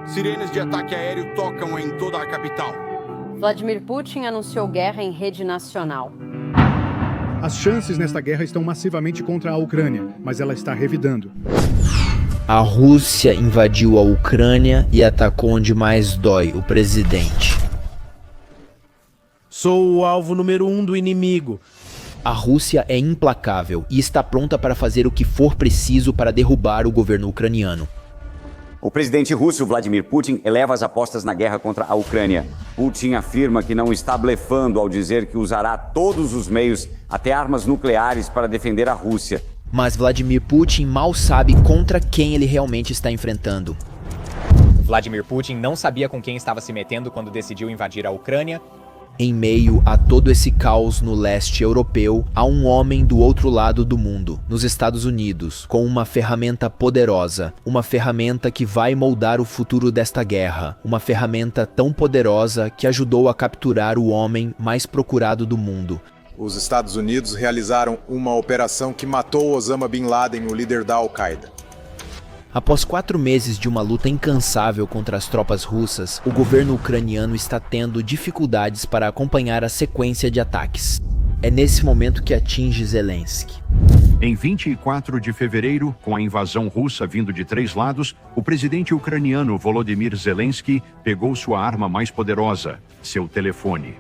Sirenes de ataque aéreo tocam em toda a capital. Vladimir Putin anunciou guerra em rede nacional. As chances nesta guerra estão massivamente contra a Ucrânia, mas ela está revidando. A Rússia invadiu a Ucrânia e atacou onde mais dói, o presidente. Sou o alvo número 1 do inimigo. A Rússia é implacável e está pronta para fazer o que for preciso para derrubar o governo ucraniano. O presidente russo Vladimir Putin eleva as apostas na guerra contra a Ucrânia. Putin afirma que não está blefando ao dizer que usará todos os meios, até armas nucleares, para defender a Rússia. Mas Vladimir Putin mal sabe contra quem ele realmente está enfrentando. Vladimir Putin não sabia com quem estava se metendo quando decidiu invadir a Ucrânia. Em meio a todo esse caos no leste europeu, há um homem do outro lado do mundo, nos Estados Unidos, com uma ferramenta poderosa, uma ferramenta que vai moldar o futuro desta guerra, uma ferramenta tão poderosa que ajudou a capturar o homem mais procurado do mundo. Os Estados Unidos realizaram uma operação que matou Osama Bin Laden, o líder da Al-Qaeda. Após 4 meses de uma luta incansável contra as tropas russas, o governo ucraniano está tendo dificuldades para acompanhar a sequência de ataques. É nesse momento que atinge Zelensky. Em 24 de fevereiro, com a invasão russa vindo de 3 lados, o presidente ucraniano Volodymyr Zelensky pegou sua arma mais poderosa, seu telefone.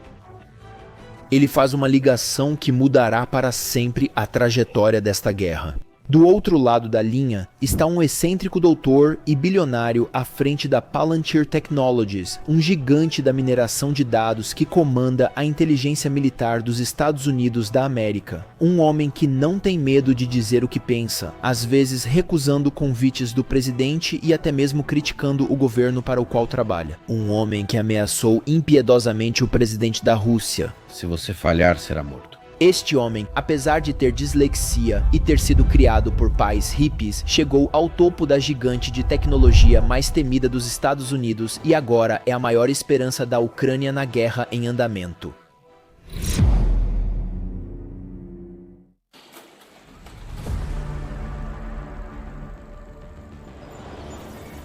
Ele faz uma ligação que mudará para sempre a trajetória desta guerra. Do outro lado da linha está um excêntrico doutor e bilionário à frente da Palantir Technologies, um gigante da mineração de dados que comanda a inteligência militar dos Estados Unidos da América. Um homem que não tem medo de dizer o que pensa, às vezes recusando convites do presidente e até mesmo criticando o governo para o qual trabalha. Um homem que ameaçou impiedosamente o presidente da Rússia. Se você falhar, será morto. Este homem, apesar de ter dislexia e ter sido criado por pais hippies, chegou ao topo da gigante de tecnologia mais temida dos Estados Unidos e agora é a maior esperança da Ucrânia na guerra em andamento.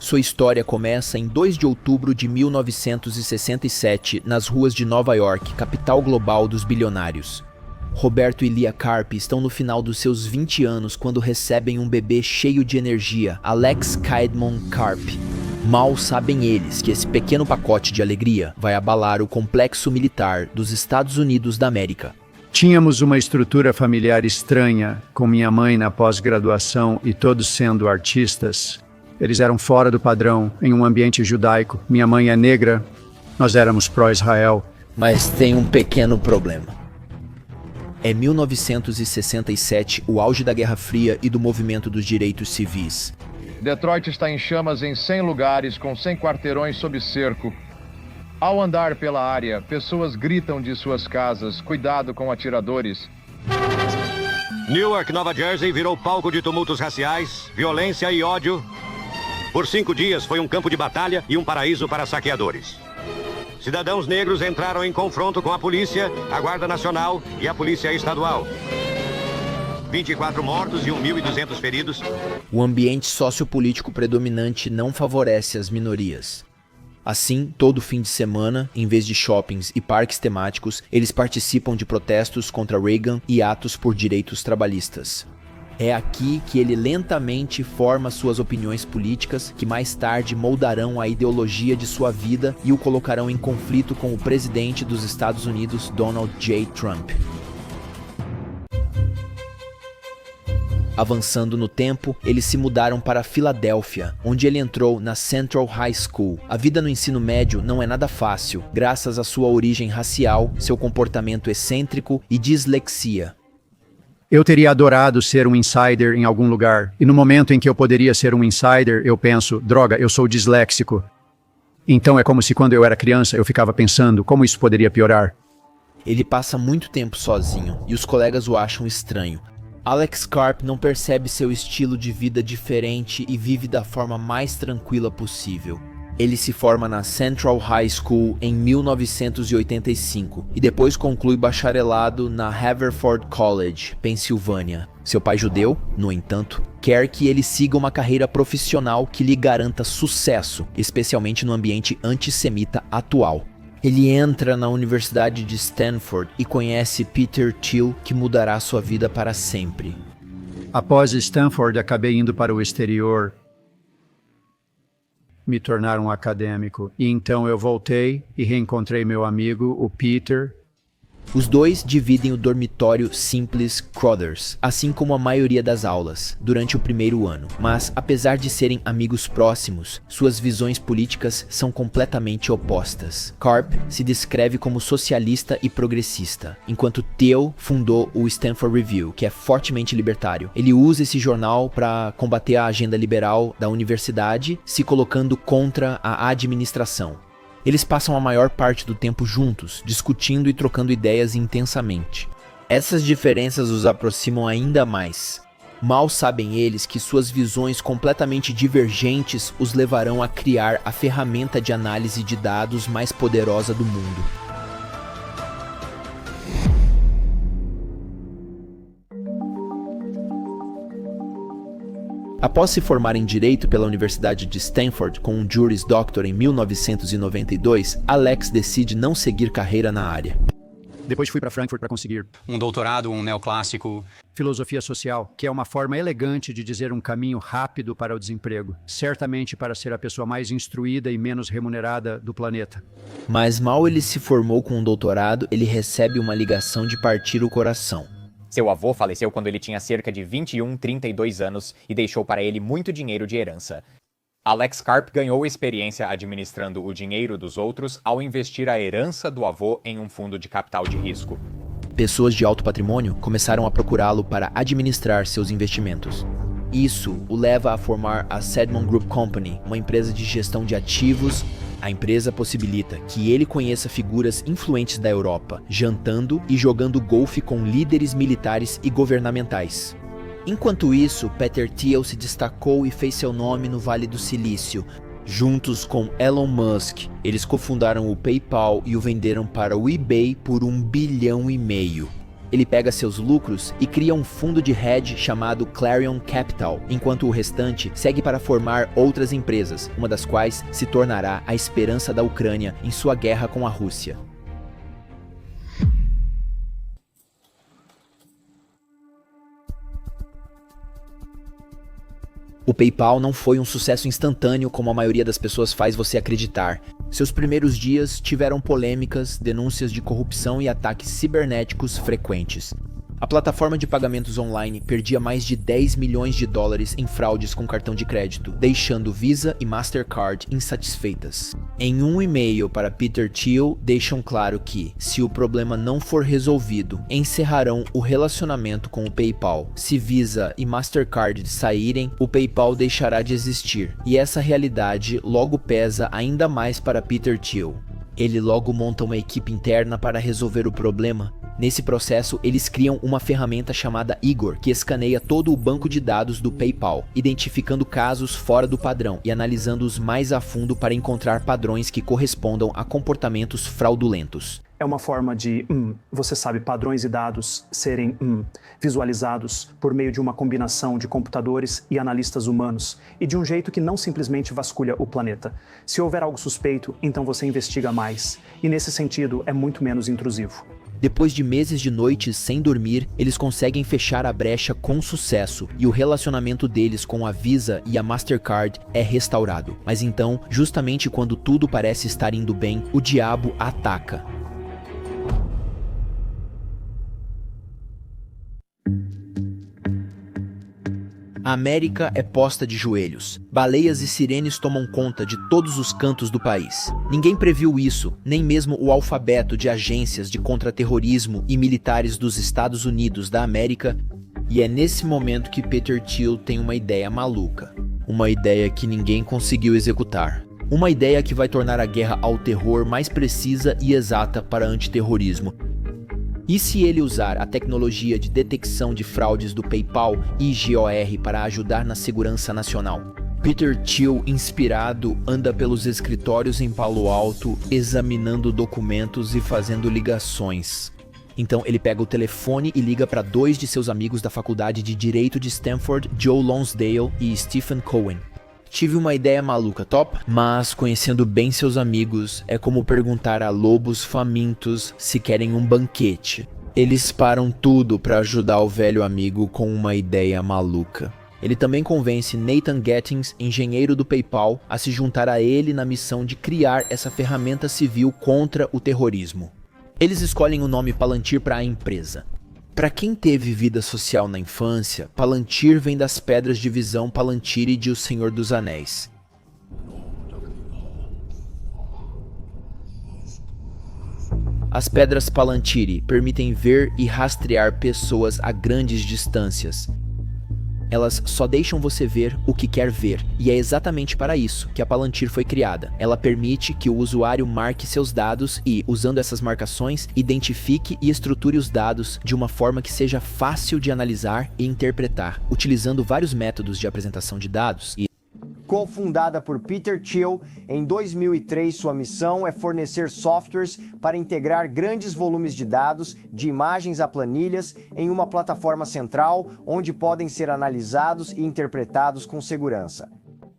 Sua história começa em 2 de outubro de 1967, nas ruas de Nova York, capital global dos bilionários. Roberto e Lia Karp estão no final dos seus 20 anos quando recebem um bebê cheio de energia, Alex Kaidmon Karp. Mal sabem eles que esse pequeno pacote de alegria vai abalar o complexo militar dos Estados Unidos da América. Tínhamos uma estrutura familiar estranha, com minha mãe na pós-graduação e todos sendo artistas. Eles eram fora do padrão, em um ambiente judaico. Minha mãe é negra, nós éramos pró-Israel. Mas tem um pequeno problema. É 1967, o auge da Guerra Fria e do movimento dos direitos civis. Detroit está em chamas em 100 lugares, com 100 quarteirões sob cerco. Ao andar pela área, pessoas gritam de suas casas, cuidado com atiradores. Newark, Nova Jersey, virou palco de tumultos raciais, violência e ódio. Por 5 dias foi um campo de batalha e um paraíso para saqueadores. Cidadãos negros entraram em confronto com a polícia, a Guarda Nacional e a Polícia Estadual. 24 mortos e 1.200 feridos. O ambiente sociopolítico predominante não favorece as minorias. Assim, todo fim de semana, em vez de shoppings e parques temáticos, eles participam de protestos contra Reagan e atos por direitos trabalhistas. É aqui que ele lentamente forma suas opiniões políticas, que mais tarde moldarão a ideologia de sua vida e o colocarão em conflito com o presidente dos Estados Unidos, Donald J. Trump. Avançando no tempo, eles se mudaram para Filadélfia, onde ele entrou na Central High School. A vida no ensino médio não é nada fácil, graças à sua origem racial, seu comportamento excêntrico e dislexia. Eu teria adorado ser um insider em algum lugar, e no momento em que eu poderia ser um insider, eu penso, droga, eu sou disléxico. Então é como se quando eu era criança eu ficava pensando como isso poderia piorar. Ele passa muito tempo sozinho, e os colegas o acham estranho. Alex Karp não percebe seu estilo de vida diferente e vive da forma mais tranquila possível. Ele se forma na Central High School em 1985 e depois conclui bacharelado na Haverford College, Pensilvânia. Seu pai judeu, no entanto, quer que ele siga uma carreira profissional que lhe garanta sucesso, especialmente no ambiente antissemita atual. Ele entra na Universidade de Stanford e conhece Peter Thiel, que mudará sua vida para sempre. Após Stanford, acabei indo para o exterior, me tornar um acadêmico. E então eu voltei e reencontrei meu amigo, o Peter. Os dois dividem o dormitório simples Crothers, assim como a maioria das aulas, durante o primeiro ano. Mas, apesar de serem amigos próximos, suas visões políticas são completamente opostas. Karp se descreve como socialista e progressista, enquanto Thiel fundou o Stanford Review, que é fortemente libertário. Ele usa esse jornal para combater a agenda liberal da universidade, se colocando contra a administração. Eles passam a maior parte do tempo juntos, discutindo e trocando ideias intensamente. Essas diferenças os aproximam ainda mais. Mal sabem eles que suas visões completamente divergentes os levarão a criar a ferramenta de análise de dados mais poderosa do mundo. Após se formar em Direito pela Universidade de Stanford com um Juris Doctor em 1992, Alex decide não seguir carreira na área. Depois fui para Frankfurt para conseguir um doutorado, um neoclássico. Filosofia social, que é uma forma elegante de dizer um caminho rápido para o desemprego, certamente para ser a pessoa mais instruída e menos remunerada do planeta. Mas mal ele se formou com um doutorado, ele recebe uma ligação de partir o coração. Seu avô faleceu quando ele tinha cerca de 32 anos e deixou para ele muito dinheiro de herança. Alex Karp ganhou experiência administrando o dinheiro dos outros ao investir a herança do avô em um fundo de capital de risco. Pessoas de alto patrimônio começaram a procurá-lo para administrar seus investimentos. Isso o leva a formar a Sedmon Group Company, uma empresa de gestão de ativos. A empresa possibilita que ele conheça figuras influentes da Europa, jantando e jogando golfe com líderes militares e governamentais. Enquanto isso, Peter Thiel se destacou e fez seu nome no Vale do Silício. Juntos com Elon Musk, eles cofundaram o PayPal e o venderam para o eBay por $1,5 bilhão. Ele pega seus lucros e cria um fundo de hedge chamado Clarion Capital, enquanto o restante segue para formar outras empresas, uma das quais se tornará a esperança da Ucrânia em sua guerra com a Rússia. O PayPal não foi um sucesso instantâneo como a maioria das pessoas faz você acreditar. Seus primeiros dias tiveram polêmicas, denúncias de corrupção e ataques cibernéticos frequentes. A plataforma de pagamentos online perdia mais de $10 milhões em fraudes com cartão de crédito, deixando Visa e Mastercard insatisfeitas. Em um e-mail para Peter Thiel, deixam claro que, se o problema não for resolvido, encerrarão o relacionamento com o PayPal. Se Visa e Mastercard saírem, o PayPal deixará de existir. E essa realidade logo pesa ainda mais para Peter Thiel. Ele logo monta uma equipe interna para resolver o problema. Nesse processo, eles criam uma ferramenta chamada Igor, que escaneia todo o banco de dados do PayPal, identificando casos fora do padrão e analisando-os mais a fundo para encontrar padrões que correspondam a comportamentos fraudulentos. É uma forma de, você sabe, padrões e dados serem visualizados por meio de uma combinação de computadores e analistas humanos, e de um jeito que não simplesmente vasculha o planeta. Se houver algo suspeito, então você investiga mais, e nesse sentido é muito menos intrusivo. Depois de meses de noites sem dormir, eles conseguem fechar a brecha com sucesso e o relacionamento deles com a Visa e a Mastercard é restaurado. Mas então, justamente quando tudo parece estar indo bem, o diabo ataca. A América é posta de joelhos. Baleias e sirenes tomam conta de todos os cantos do país. Ninguém previu isso, nem mesmo o alfabeto de agências de contra-terrorismo e militares dos Estados Unidos da América. E é nesse momento que Peter Thiel tem uma ideia maluca. Uma ideia que ninguém conseguiu executar. Uma ideia que vai tornar a guerra ao terror mais precisa e exata para antiterrorismo. E se ele usar a tecnologia de detecção de fraudes do PayPal e IGOR para ajudar na segurança nacional? Peter Thiel, inspirado, anda pelos escritórios em Palo Alto, examinando documentos e fazendo ligações. Então ele pega o telefone e liga para 2 de seus amigos da faculdade de Direito de Stanford, Joe Lonsdale e Stephen Cohen. Tive uma ideia maluca, top? Mas, conhecendo bem seus amigos, é como perguntar a lobos famintos se querem um banquete. Eles param tudo para ajudar o velho amigo com uma ideia maluca. Ele também convence Nathan Gettings, engenheiro do PayPal, a se juntar a ele na missão de criar essa ferramenta civil contra o terrorismo. Eles escolhem o nome Palantir para a empresa. Para quem teve vida social na infância, Palantir vem das pedras de visão Palantiri de O Senhor dos Anéis. As pedras Palantiri permitem ver e rastrear pessoas a grandes distâncias. Elas só deixam você ver o que quer ver, e é exatamente para isso que a Palantir foi criada. Ela permite que o usuário marque seus dados e, usando essas marcações, identifique e estruture os dados de uma forma que seja fácil de analisar e interpretar, utilizando vários métodos de apresentação de dados. Cofundada por Peter Thiel, em 2003 sua missão é fornecer softwares para integrar grandes volumes de dados, de imagens a planilhas, em uma plataforma central, onde podem ser analisados e interpretados com segurança.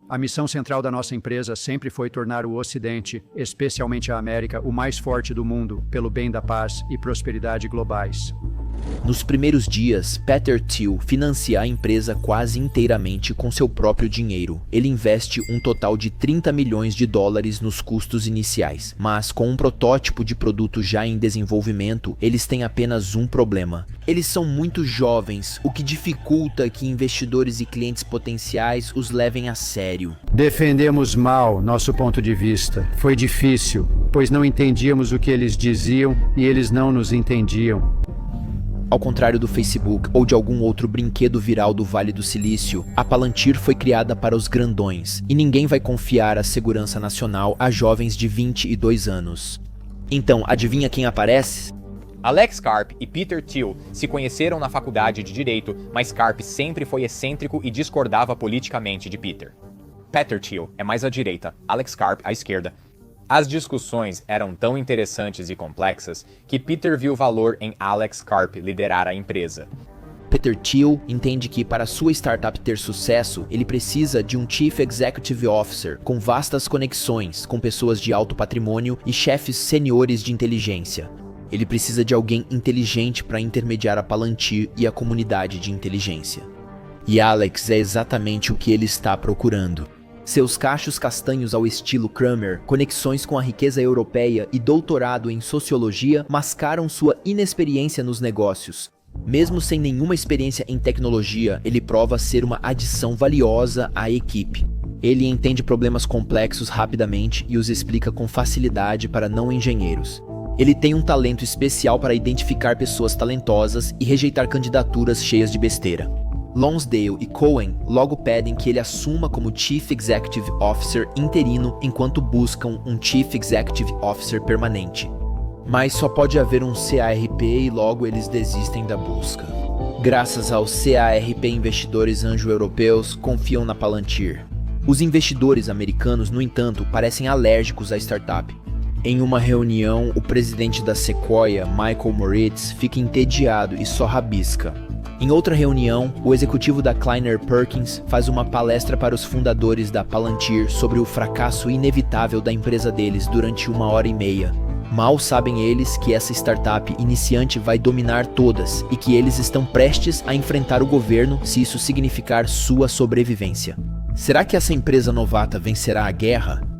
A missão central da nossa empresa sempre foi tornar o Ocidente, especialmente a América, o mais forte do mundo, pelo bem da paz e prosperidade globais. Nos primeiros dias, Peter Thiel financia a empresa quase inteiramente com seu próprio dinheiro. Ele investe um total de 30 milhões de dólares nos custos iniciais, mas com um protótipo de produto já em desenvolvimento, eles têm apenas um problema. Eles são muito jovens, o que dificulta que investidores e clientes potenciais os levem a sério. Defendemos mal nosso ponto de vista. Foi difícil, pois não entendíamos o que eles diziam e eles não nos entendiam. Ao contrário do Facebook ou de algum outro brinquedo viral do Vale do Silício, a Palantir foi criada para os grandões, e ninguém vai confiar a segurança nacional a jovens de 22 anos. Então, adivinha quem aparece? Alex Karp e Peter Thiel se conheceram na faculdade de Direito, mas Karp sempre foi excêntrico e discordava politicamente de Peter. Peter Thiel é mais à direita, Alex Karp à esquerda. As discussões eram tão interessantes e complexas que Peter viu valor em Alex Karp liderar a empresa. Peter Thiel entende que para sua startup ter sucesso, ele precisa de um Chief Executive Officer com vastas conexões com pessoas de alto patrimônio e chefes seniores de inteligência. Ele precisa de alguém inteligente para intermediar a Palantir e a comunidade de inteligência. E Alex é exatamente o que ele está procurando. Seus cachos castanhos ao estilo Kramer, conexões com a riqueza europeia e doutorado em sociologia mascaram sua inexperiência nos negócios. Mesmo sem nenhuma experiência em tecnologia, ele prova ser uma adição valiosa à equipe. Ele entende problemas complexos rapidamente e os explica com facilidade para não engenheiros. Ele tem um talento especial para identificar pessoas talentosas e rejeitar candidaturas cheias de besteira. Lonsdale e Cohen logo pedem que ele assuma como Chief Executive Officer interino enquanto buscam um Chief Executive Officer permanente. Mas só pode haver um CARP e logo eles desistem da busca. Graças aos CARP, investidores anjo-europeus confiam na Palantir. Os investidores americanos, no entanto, parecem alérgicos à startup. Em uma reunião, o presidente da Sequoia, Michael Moritz, fica entediado e só rabisca. Em outra reunião, o executivo da Kleiner Perkins faz uma palestra para os fundadores da Palantir sobre o fracasso inevitável da empresa deles durante 1h30. Mal sabem eles que essa startup iniciante vai dominar todas e que eles estão prestes a enfrentar o governo se isso significar sua sobrevivência. Será que essa empresa novata vencerá a guerra?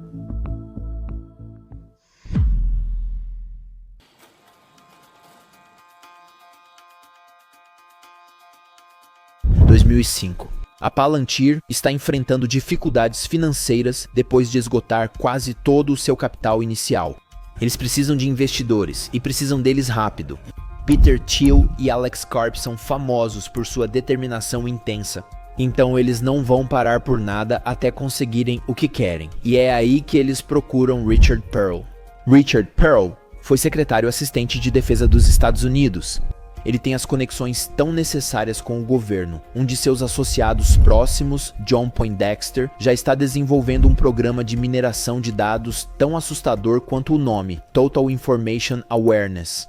Em 2005, a Palantir está enfrentando dificuldades financeiras depois de esgotar quase todo o seu capital inicial. Eles precisam de investidores e precisam deles rápido. Peter Thiel e Alex Karp são famosos por sua determinação intensa. Então eles não vão parar por nada até conseguirem o que querem. E é aí que eles procuram Richard Perle. Richard Perle foi secretário assistente de defesa dos Estados Unidos. Ele tem as conexões tão necessárias com o governo. Um de seus associados próximos, John Poindexter, já está desenvolvendo um programa de mineração de dados tão assustador quanto o nome, Total Information Awareness.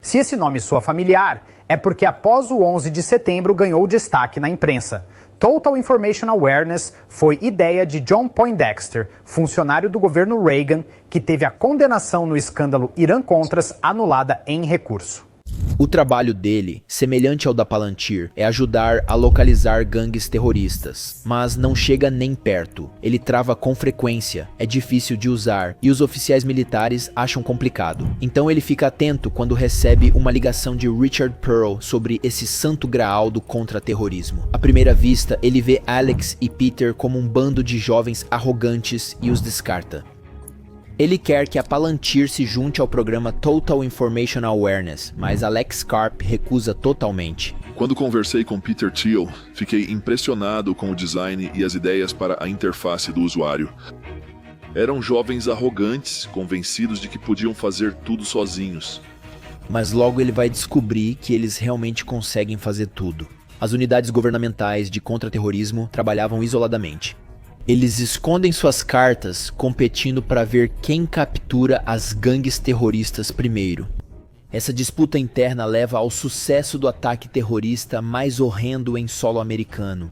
Se esse nome soa familiar, é porque após o 11 de setembro ganhou destaque na imprensa. Total Information Awareness foi ideia de John Poindexter, funcionário do governo Reagan, que teve a condenação no escândalo Irã-Contras anulada em recurso. O trabalho dele, semelhante ao da Palantir, é ajudar a localizar gangues terroristas, mas não chega nem perto. Ele trava com frequência, é difícil de usar e os oficiais militares acham complicado. Então ele fica atento quando recebe uma ligação de Richard Pearl sobre esse santo graal do contra-terrorismo. À primeira vista, ele vê Alex e Peter como um bando de jovens arrogantes e os descarta. Ele quer que a Palantir se junte ao programa Total Information Awareness, mas Alex Karp recusa totalmente. Quando conversei com Peter Thiel, fiquei impressionado com o design e as ideias para a interface do usuário. Eram jovens arrogantes, convencidos de que podiam fazer tudo sozinhos. Mas logo ele vai descobrir que eles realmente conseguem fazer tudo. As unidades governamentais de contra-terrorismo trabalhavam isoladamente. Eles escondem suas cartas, competindo para ver quem captura as gangues terroristas primeiro. Essa disputa interna leva ao sucesso do ataque terrorista mais horrendo em solo americano.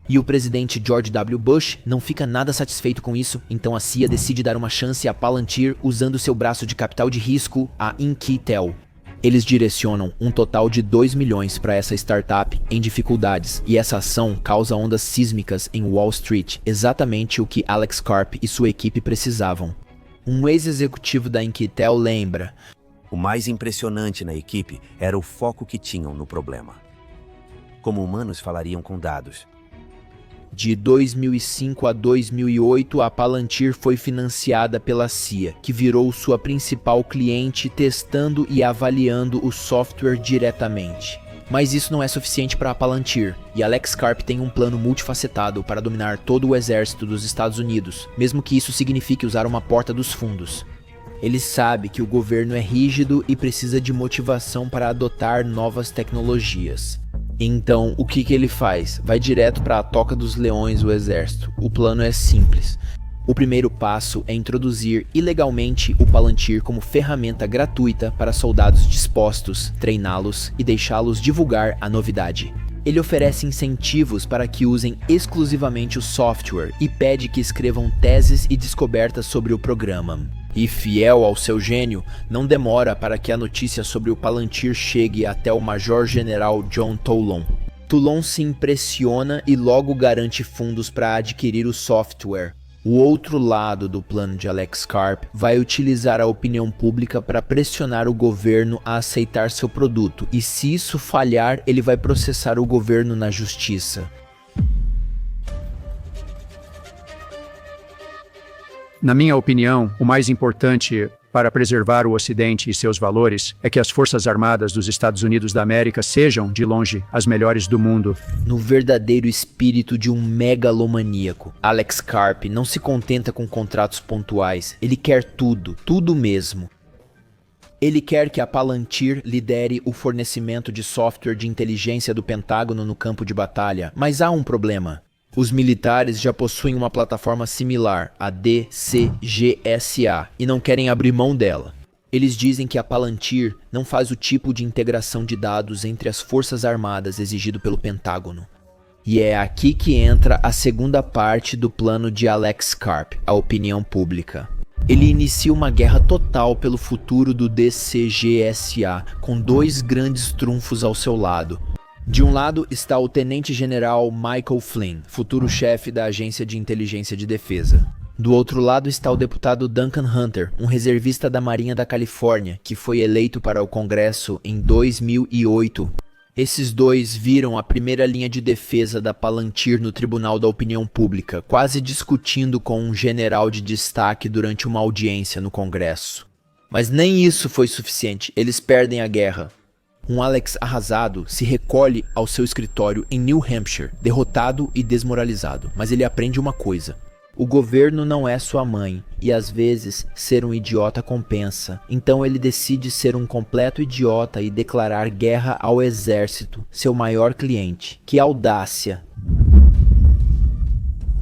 E o presidente George W. Bush não fica nada satisfeito com isso, então a CIA decide dar uma chance a Palantir usando seu braço de capital de risco, a Inquitel. Eles direcionam um total de 2 milhões para essa startup em dificuldades, e essa ação causa ondas sísmicas em Wall Street, exatamente o que Alex Karp e sua equipe precisavam. Um ex-executivo da Inquitel lembra: o mais impressionante na equipe era o foco que tinham no problema. Como humanos falariam com dados. De 2005 a 2008, a Palantir foi financiada pela CIA, que virou sua principal cliente testando e avaliando o software diretamente. Mas isso não é suficiente para a Palantir, e Alex Karp tem um plano multifacetado para dominar todo o exército dos Estados Unidos, mesmo que isso signifique usar uma porta dos fundos. Ele sabe que o governo é rígido e precisa de motivação para adotar novas tecnologias. Então, o que ele faz? Vai direto para a Toca dos Leões, o exército. O plano é simples. O primeiro passo é introduzir ilegalmente o Palantir como ferramenta gratuita para soldados dispostos, treiná-los e deixá-los divulgar a novidade. Ele oferece incentivos para que usem exclusivamente o software e pede que escrevam teses e descobertas sobre o programa. E fiel ao seu gênio, não demora para que a notícia sobre o Palantir chegue até o Major-General John Toulon. Toulon se impressiona e logo garante fundos para adquirir o software. O outro lado do plano de Alex Karp vai utilizar a opinião pública para pressionar o governo a aceitar seu produto, e se isso falhar, ele vai processar o governo na justiça. Na minha opinião, o mais importante para preservar o Ocidente e seus valores é que as Forças Armadas dos Estados Unidos da América sejam, de longe, as melhores do mundo. No verdadeiro espírito de um megalomaníaco, Alex Karp não se contenta com contratos pontuais. Ele quer tudo, tudo mesmo. Ele quer que a Palantir lidere o fornecimento de software de inteligência do Pentágono no campo de batalha, mas há um problema. Os militares já possuem uma plataforma similar, a DCGSA, e não querem abrir mão dela. Eles dizem que a Palantir não faz o tipo de integração de dados entre as Forças Armadas exigido pelo Pentágono. E é aqui que entra a segunda parte do plano de Alex Karp, a opinião pública. Ele inicia uma guerra total pelo futuro do DCGSA, com 2 grandes trunfos ao seu lado. De um lado está o tenente-general Michael Flynn, futuro chefe da Agência de Inteligência de Defesa. Do outro lado está o deputado Duncan Hunter, um reservista da Marinha da Califórnia, que foi eleito para o Congresso em 2008. Esses dois viram a primeira linha de defesa da Palantir no Tribunal da Opinião Pública, quase discutindo com um general de destaque durante uma audiência no Congresso. Mas nem isso foi suficiente, eles perdem a guerra. Um Alex arrasado se recolhe ao seu escritório em New Hampshire, derrotado e desmoralizado, mas ele aprende uma coisa. O governo não é sua mãe, e às vezes ser um idiota compensa. Então ele decide ser um completo idiota e declarar guerra ao exército, seu maior cliente. Que audácia!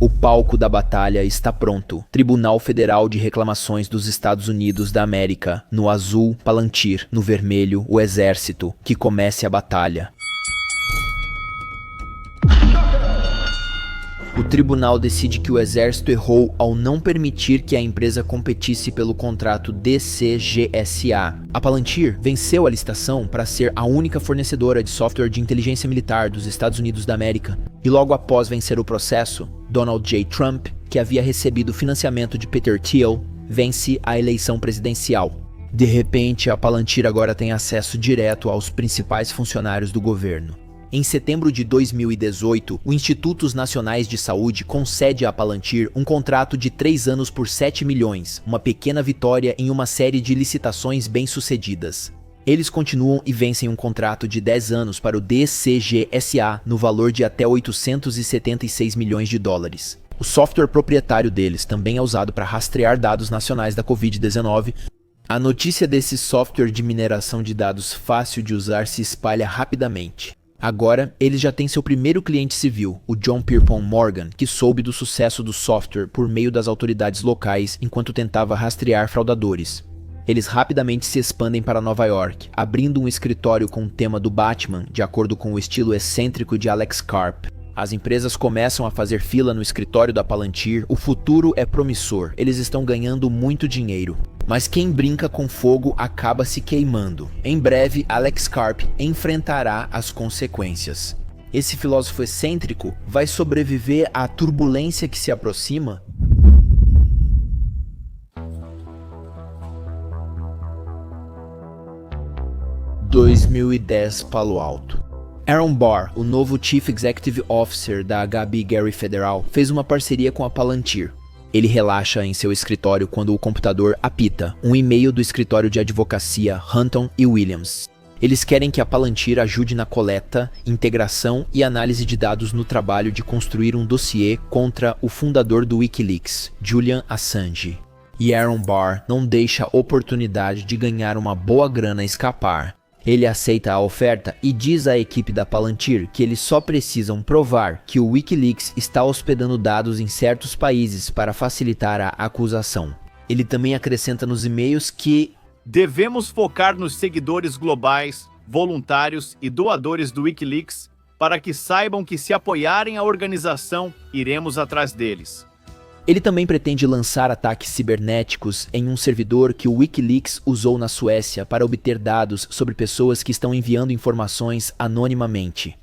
O palco da batalha está pronto. Tribunal Federal de Reclamações dos Estados Unidos da América. No azul, Palantir. No vermelho, o exército. Que comece a batalha. O tribunal decide que o exército errou ao não permitir que a empresa competisse pelo contrato DCGSA. A Palantir venceu a licitação para ser a única fornecedora de software de inteligência militar dos Estados Unidos da América. E logo após vencer o processo, Donald J. Trump, que havia recebido financiamento de Peter Thiel, vence a eleição presidencial. De repente, a Palantir agora tem acesso direto aos principais funcionários do governo. Em setembro de 2018, o Institutos Nacionais de Saúde concede à Palantir um contrato de 3 anos por 7 milhões, uma pequena vitória em uma série de licitações bem-sucedidas. Eles continuam e vencem um contrato de 10 anos para o DCGSA no valor de até 876 milhões de dólares. O software proprietário deles também é usado para rastrear dados nacionais da Covid-19. A notícia desse software de mineração de dados fácil de usar se espalha rapidamente. Agora, eles já têm seu primeiro cliente civil, o John Pierpont Morgan, que soube do sucesso do software por meio das autoridades locais enquanto tentava rastrear fraudadores. Eles rapidamente se expandem para Nova York, abrindo um escritório com o tema do Batman, de acordo com o estilo excêntrico de Alex Karp. As empresas começam a fazer fila no escritório da Palantir, o futuro é promissor, eles estão ganhando muito dinheiro. Mas quem brinca com fogo acaba se queimando. Em breve, Alex Karp enfrentará as consequências. Esse filósofo excêntrico vai sobreviver à turbulência que se aproxima? – 2010 Palo Alto. Aaron Barr, o novo Chief Executive Officer da HB Gary Federal, fez uma parceria com a Palantir. Ele relaxa em seu escritório quando o computador apita, um e-mail do escritório de advocacia Hunton e Williams. Eles querem que a Palantir ajude na coleta, integração e análise de dados no trabalho de construir um dossiê contra o fundador do Wikileaks, Julian Assange. E Aaron Barr não deixa a oportunidade de ganhar uma boa grana escapar. Ele aceita a oferta e diz à equipe da Palantir que eles só precisam provar que o Wikileaks está hospedando dados em certos países para facilitar a acusação. Ele também acrescenta nos e-mails que devemos focar nos seguidores globais, voluntários e doadores do Wikileaks para que saibam que se apoiarem a organização, iremos atrás deles. Ele também pretende lançar ataques cibernéticos em um servidor que o Wikileaks usou na Suécia para obter dados sobre pessoas que estão enviando informações anonimamente.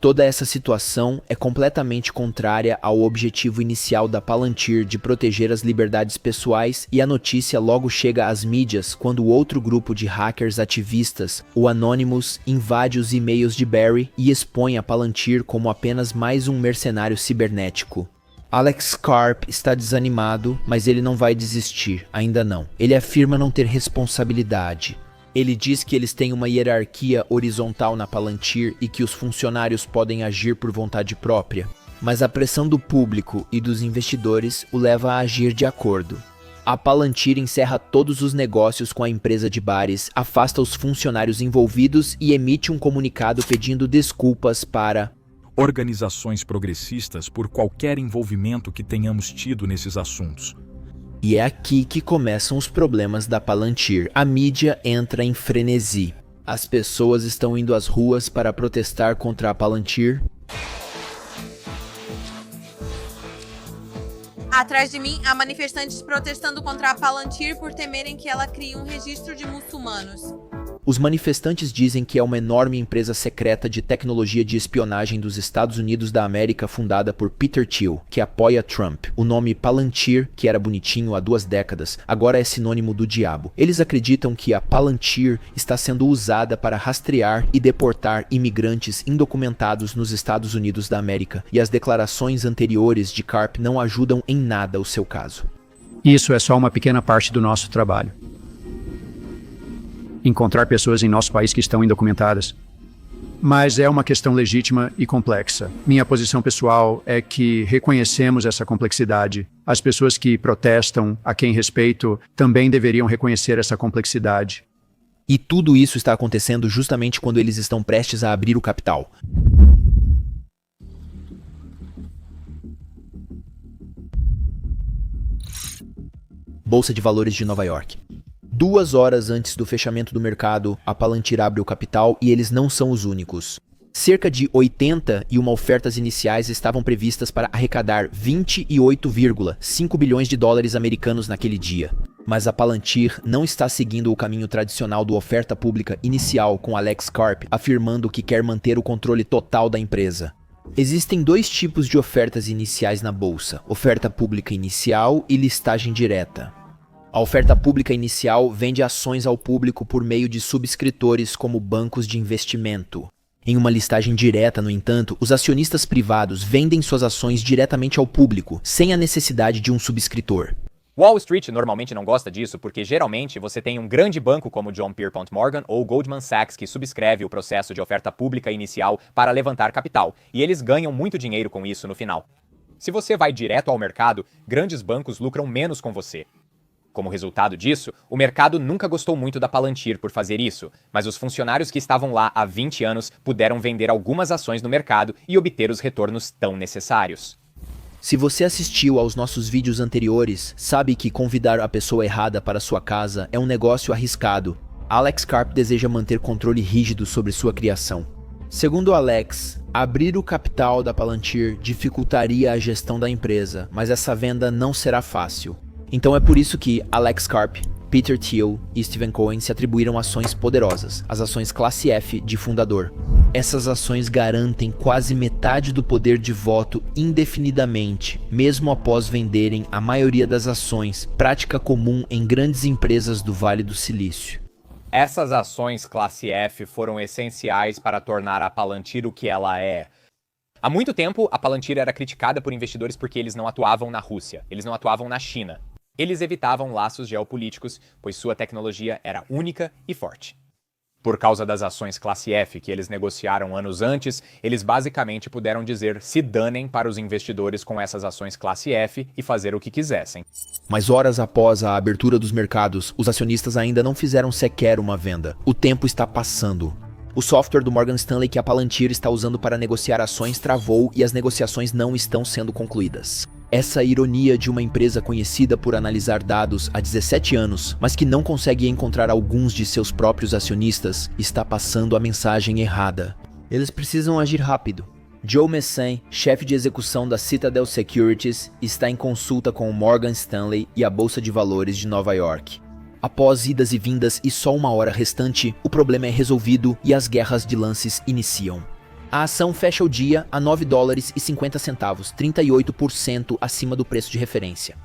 Toda essa situação é completamente contrária ao objetivo inicial da Palantir de proteger as liberdades pessoais, e a notícia logo chega às mídias quando outro grupo de hackers ativistas, o Anonymous, invade os e-mails de Barry e expõe a Palantir como apenas mais um mercenário cibernético. Alex Karp está desanimado, mas ele não vai desistir, ainda não. Ele afirma não ter responsabilidade. Ele diz que eles têm uma hierarquia horizontal na Palantir e que os funcionários podem agir por vontade própria, mas a pressão do público e dos investidores o leva a agir de acordo. A Palantir encerra todos os negócios com a empresa de bares, afasta os funcionários envolvidos e emite um comunicado pedindo desculpas para organizações progressistas por qualquer envolvimento que tenhamos tido nesses assuntos. E é aqui que começam os problemas da Palantir. A mídia entra em frenesi. As pessoas estão indo às ruas para protestar contra a Palantir. Atrás de mim, há manifestantes protestando contra a Palantir por temerem que ela crie um registro de muçulmanos. Os manifestantes dizem que é uma enorme empresa secreta de tecnologia de espionagem dos Estados Unidos da América fundada por Peter Thiel, que apoia Trump. O nome Palantir, que era bonitinho há 2 décadas, agora é sinônimo do diabo. Eles acreditam que a Palantir está sendo usada para rastrear e deportar imigrantes indocumentados nos Estados Unidos da América, e as declarações anteriores de Karp não ajudam em nada o seu caso. Isso é só uma pequena parte do nosso trabalho. Encontrar pessoas em nosso país que estão indocumentadas. Mas é uma questão legítima e complexa. Minha posição pessoal é que reconhecemos essa complexidade As pessoas que protestam, a quem respeito, também deveriam reconhecer essa complexidade. E tudo isso está acontecendo justamente quando eles estão prestes a abrir o capital. Bolsa de Valores de Nova York. 2 horas antes do fechamento do mercado, a Palantir abre o capital e eles não são os únicos. Cerca de 81 ofertas iniciais estavam previstas para arrecadar 28,5 bilhões de dólares americanos naquele dia. Mas a Palantir não está seguindo o caminho tradicional do oferta pública inicial, com Alex Karp afirmando que quer manter o controle total da empresa. Existem 2 tipos de ofertas iniciais na bolsa: oferta pública inicial e listagem direta. A oferta pública inicial vende ações ao público por meio de subscritores como bancos de investimento. Em uma listagem direta, no entanto, os acionistas privados vendem suas ações diretamente ao público, sem a necessidade de um subscritor. Wall Street normalmente não gosta disso porque geralmente você tem um grande banco como John Pierpont Morgan ou Goldman Sachs que subscreve o processo de oferta pública inicial para levantar capital, e eles ganham muito dinheiro com isso no final. Se você vai direto ao mercado, grandes bancos lucram menos com você. Como resultado disso, o mercado nunca gostou muito da Palantir por fazer isso, mas os funcionários que estavam lá há 20 anos puderam vender algumas ações no mercado e obter os retornos tão necessários. Se você assistiu aos nossos vídeos anteriores, sabe que convidar a pessoa errada para sua casa é um negócio arriscado. Alex Karp deseja manter controle rígido sobre sua criação. Segundo Alex, abrir o capital da Palantir dificultaria a gestão da empresa, mas essa venda não será fácil. Então é por isso que Alex Karp, Peter Thiel e Stephen Cohen se atribuíram ações poderosas, as ações classe F de fundador. Essas ações garantem quase metade do poder de voto indefinidamente, mesmo após venderem a maioria das ações, prática comum em grandes empresas do Vale do Silício. Essas ações classe F foram essenciais para tornar a Palantir o que ela é. Há muito tempo, a Palantir era criticada por investidores porque eles não atuavam na Rússia, eles não atuavam na China. Eles evitavam laços geopolíticos, pois sua tecnologia era única e forte. Por causa das ações classe F que eles negociaram anos antes, eles basicamente puderam dizer se danem para os investidores com essas ações classe F e fazer o que quisessem. Mas horas após a abertura dos mercados, os acionistas ainda não fizeram sequer uma venda. O tempo está passando. O software do Morgan Stanley que a Palantir está usando para negociar ações travou e as negociações não estão sendo concluídas. Essa ironia de uma empresa conhecida por analisar dados há 17 anos, mas que não consegue encontrar alguns de seus próprios acionistas, está passando a mensagem errada. Eles precisam agir rápido. Joe Messent, chefe de execução da Citadel Securities, está em consulta com o Morgan Stanley e a Bolsa de Valores de Nova York. Após idas e vindas e só 1 hora restante, o problema é resolvido e as guerras de lances iniciam. A ação fecha o dia a $9,50, 38% acima do preço de referência.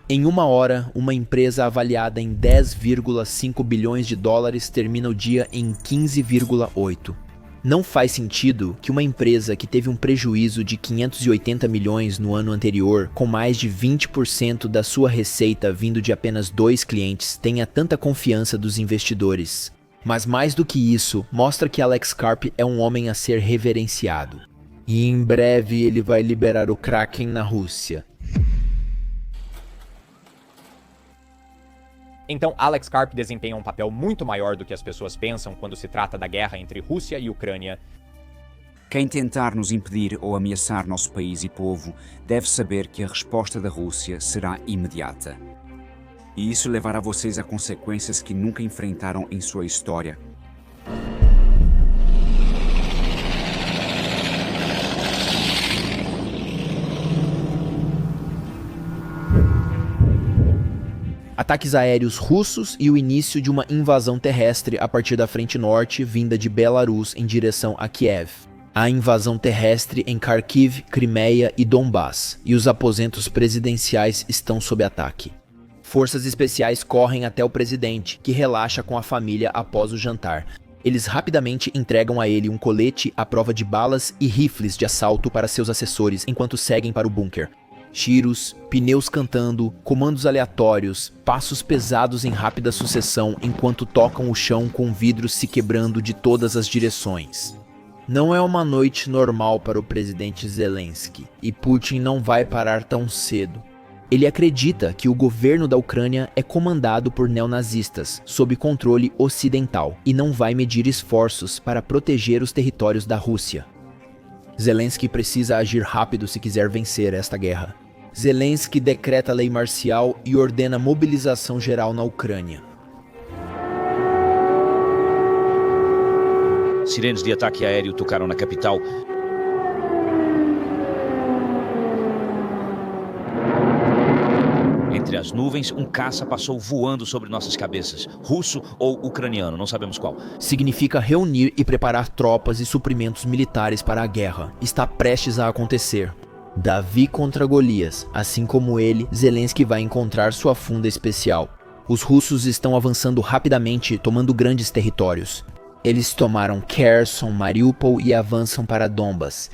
Em 1 hora, uma empresa avaliada em 10,5 bilhões de dólares termina o dia em 15,8. Não faz sentido que uma empresa que teve um prejuízo de 580 milhões no ano anterior, com mais de 20% da sua receita vindo de apenas 2 clientes, tenha tanta confiança dos investidores. Mas mais do que isso, mostra que Alex Karp é um homem a ser reverenciado. E em breve ele vai liberar o Kraken na Rússia. Então Alex Karp desempenha um papel muito maior do que as pessoas pensam quando se trata da guerra entre Rússia e Ucrânia. Quem tentar nos impedir ou ameaçar nosso país e povo deve saber que a resposta da Rússia será imediata. E isso levará vocês a consequências que nunca enfrentaram em sua história. Ataques aéreos russos e o início de uma invasão terrestre a partir da frente norte vinda de Belarus em direção a Kiev. A invasão terrestre em Kharkiv, Crimeia e Donbass, e os aposentos presidenciais estão sob ataque. Forças especiais correm até o presidente, que relaxa com a família após o jantar. Eles rapidamente entregam a ele um colete à prova de balas e rifles de assalto para seus assessores enquanto seguem para o bunker. Tiros, pneus cantando, comandos aleatórios, passos pesados em rápida sucessão enquanto tocam o chão com vidros se quebrando de todas as direções. Não é uma noite normal para o presidente Zelensky, e Putin não vai parar tão cedo. Ele acredita que o governo da Ucrânia é comandado por neonazistas, sob controle ocidental, e não vai medir esforços para proteger os territórios da Rússia. Zelensky precisa agir rápido se quiser vencer esta guerra. Zelensky decreta lei marcial e ordena mobilização geral na Ucrânia. Sirenes de ataque aéreo tocaram na capital. Entre as nuvens, um caça passou voando sobre nossas cabeças. Russo ou ucraniano, não sabemos qual. Significa reunir e preparar tropas e suprimentos militares para a guerra. Está prestes a acontecer. Davi contra Golias. Assim como ele, Zelensky vai encontrar sua funda especial. Os russos estão avançando rapidamente, tomando grandes territórios. Eles tomaram Kherson, Mariupol e avançam para Donbas.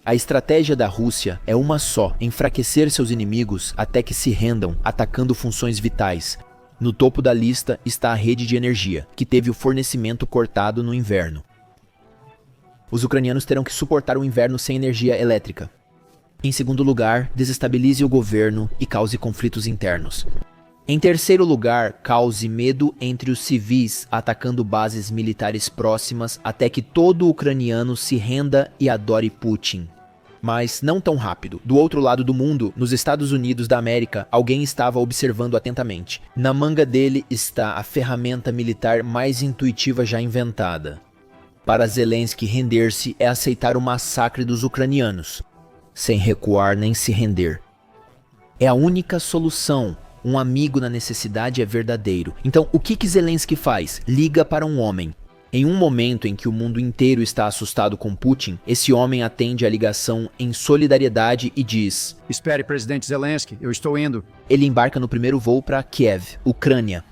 A estratégia da Rússia é uma só: enfraquecer seus inimigos até que se rendam, atacando funções vitais. No topo da lista está a rede de energia, que teve o fornecimento cortado no inverno. Os ucranianos terão que suportar o inverno sem energia elétrica. Em segundo lugar, desestabilize o governo e cause conflitos internos. Em terceiro lugar, cause medo entre os civis, atacando bases militares próximas até que todo ucraniano se renda e adore Putin. Mas não tão rápido. Do outro lado do mundo, nos Estados Unidos da América, alguém estava observando atentamente. Na manga dele está a ferramenta militar mais intuitiva já inventada. Para Zelensky render-se é aceitar o massacre dos ucranianos, sem recuar nem se render. É a única solução. Um amigo na necessidade é verdadeiro. Então, o que Zelensky faz? Liga para um homem. Em um momento em que o mundo inteiro está assustado com Putin, esse homem atende a ligação em solidariedade e diz: Espere, presidente Zelensky, eu estou indo. Ele embarca no primeiro voo para Kiev, Ucrânia.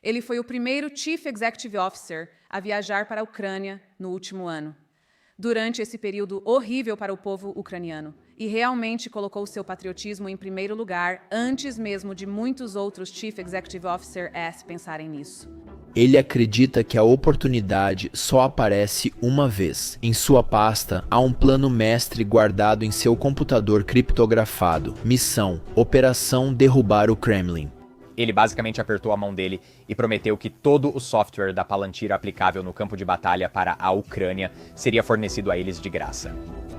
Ele foi o primeiro Chief Executive Officer a viajar para a Ucrânia no último ano, durante esse período horrível para o povo ucraniano, e realmente colocou seu patriotismo em primeiro lugar, antes mesmo de muitos outros Chief Executive Officers pensarem nisso. Ele acredita que a oportunidade só aparece uma vez. Em sua pasta, há um plano mestre guardado em seu computador criptografado. Missão: Operação Derrubar o Kremlin. Ele basicamente apertou a mão dele e prometeu que todo o software da Palantir aplicável no campo de batalha para a Ucrânia seria fornecido a eles de graça.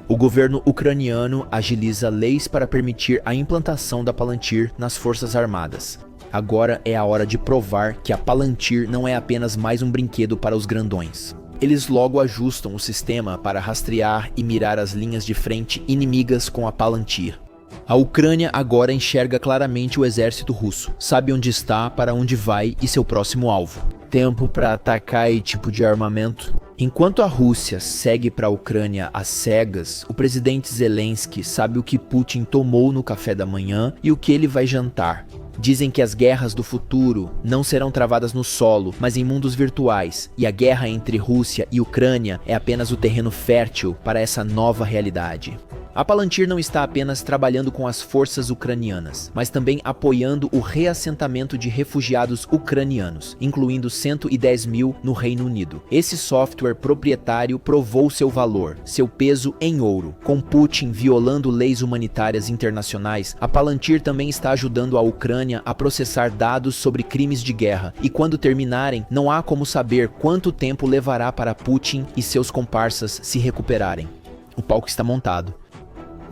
O governo ucraniano agiliza leis para permitir a implantação da Palantir nas forças armadas. Agora é a hora de provar que a Palantir não é apenas mais um brinquedo para os grandões. Eles logo ajustam o sistema para rastrear e mirar as linhas de frente inimigas com a Palantir. A Ucrânia agora enxerga claramente o exército russo, sabe onde está, para onde vai e seu próximo alvo. Tempo para atacar e tipo de armamento. Enquanto a Rússia segue para a Ucrânia às cegas, o presidente Zelensky sabe o que Putin tomou no café da manhã e o que ele vai jantar. Dizem que as guerras do futuro não serão travadas no solo, mas em mundos virtuais, e a guerra entre Rússia e Ucrânia é apenas o terreno fértil para essa nova realidade. A Palantir não está apenas trabalhando com as forças ucranianas, mas também apoiando o reassentamento de refugiados ucranianos, incluindo 110 mil no Reino Unido. Esse software proprietário provou seu valor, seu peso em ouro. Com Putin violando leis humanitárias internacionais, a Palantir também está ajudando a Ucrânia a processar dados sobre crimes de guerra, e quando terminarem, não há como saber quanto tempo levará para Putin e seus comparsas se recuperarem. O palco está montado.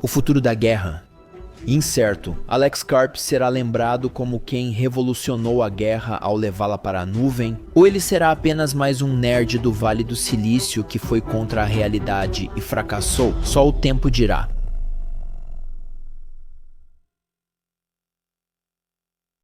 O futuro da guerra? Incerto. Alex Karp será lembrado como quem revolucionou a guerra ao levá-la para a nuvem? Ou ele será apenas mais um nerd do Vale do Silício que foi contra a realidade e fracassou? Só o tempo dirá.